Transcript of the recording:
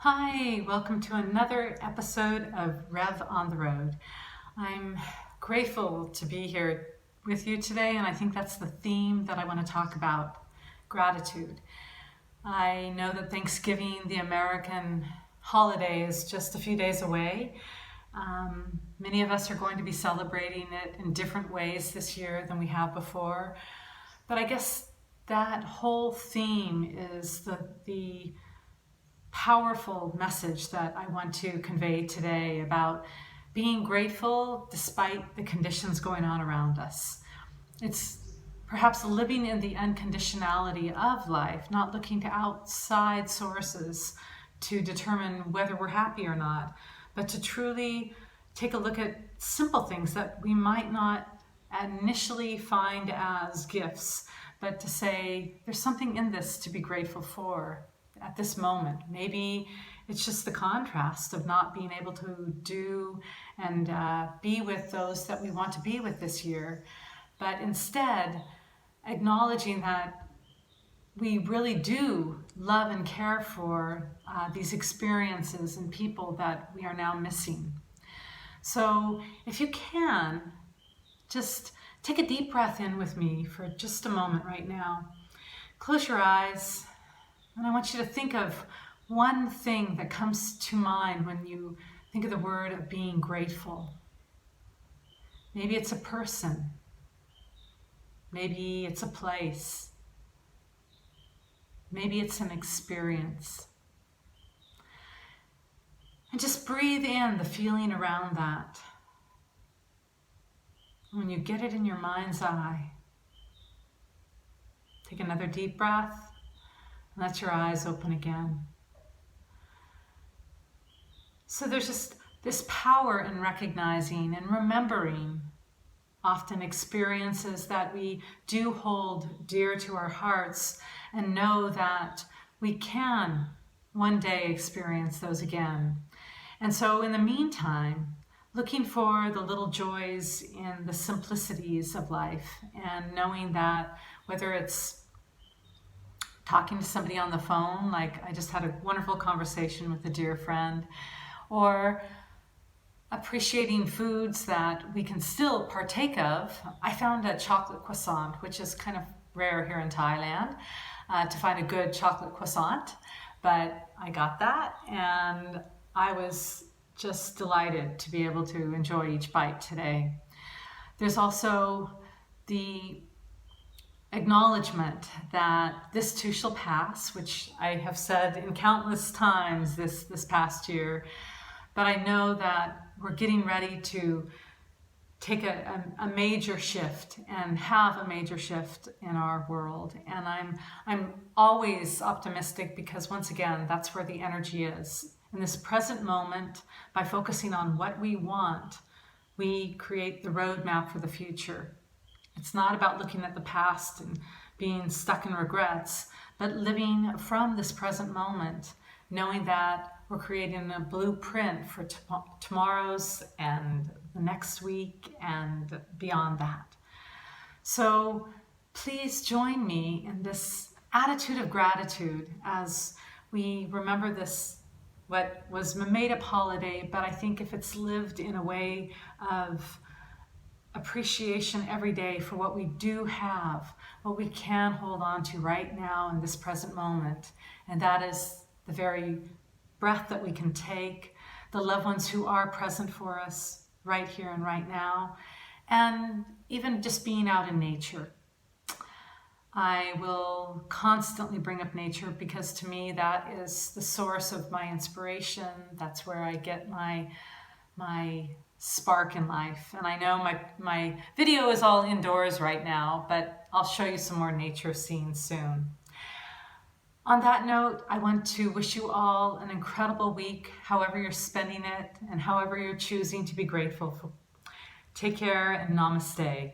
Hi, welcome to another episode of Rev on the Road. I'm grateful to be here with you today, and I think that's the theme that I want to talk about, gratitude. I know that Thanksgiving, the American holiday, is just a few days away. Many of us are going to be celebrating it in different ways this year than we have before, but I guess that whole theme is the powerful message that I want to convey today about being grateful despite the conditions going on around us. It's perhaps living in the unconditionality of life, not looking to outside sources to determine whether we're happy or not, but to truly take a look at simple things that we might not initially find as gifts, but to say there's something in this to be grateful for at this moment. Maybe it's just the contrast of not being able to do and be with those that we want to be with this year, but instead acknowledging that we really do love and care for these experiences and people that we are now missing. So if you can, just take a deep breath in with me for just a moment right now. Close your eyes. And I want you to think of one thing that comes to mind when you think of the word of being grateful. Maybe it's a person. Maybe it's a place. Maybe it's an experience. And just breathe in the feeling around that. When you get it in your mind's eye, take another deep breath. Let your eyes open again. So there's just this power in recognizing and remembering often experiences that we do hold dear to our hearts and know that we can one day experience those again. And so in the meantime, looking for the little joys in the simplicities of life and knowing that whether it's talking to somebody on the phone, like I just had a wonderful conversation with a dear friend, or appreciating foods that we can still partake of. I found a chocolate croissant, which is kind of rare here in Thailand to find a good chocolate croissant, but I got that and I was just delighted to be able to enjoy each bite today. There's also the acknowledgement that this too shall pass, which I have said in countless times this past year, but I know that we're getting ready to take a major shift and have a major shift in our world. And I'm always optimistic because once again, that's where the energy is. In this present moment, by focusing on what we want, we create the roadmap for the future. It's not about looking at the past and being stuck in regrets, but living from this present moment, knowing that we're creating a blueprint for tomorrow's and the next week and beyond that. So please join me in this attitude of gratitude as we remember this, what was a made-up holiday, but I think if it's lived in a way of appreciation every day for what we do have, what we can hold on to right now in this present moment. And that is the very breath that we can take, the loved ones who are present for us right here and right now, and even just being out in nature. I will constantly bring up nature because to me that is the source of my inspiration. That's where I get my spark in life. And I know my video is all indoors right now, but I'll show you some more nature scenes soon. On that note, I want to wish you all an incredible week, however you're spending it and however you're choosing to be grateful for. Take care and namaste.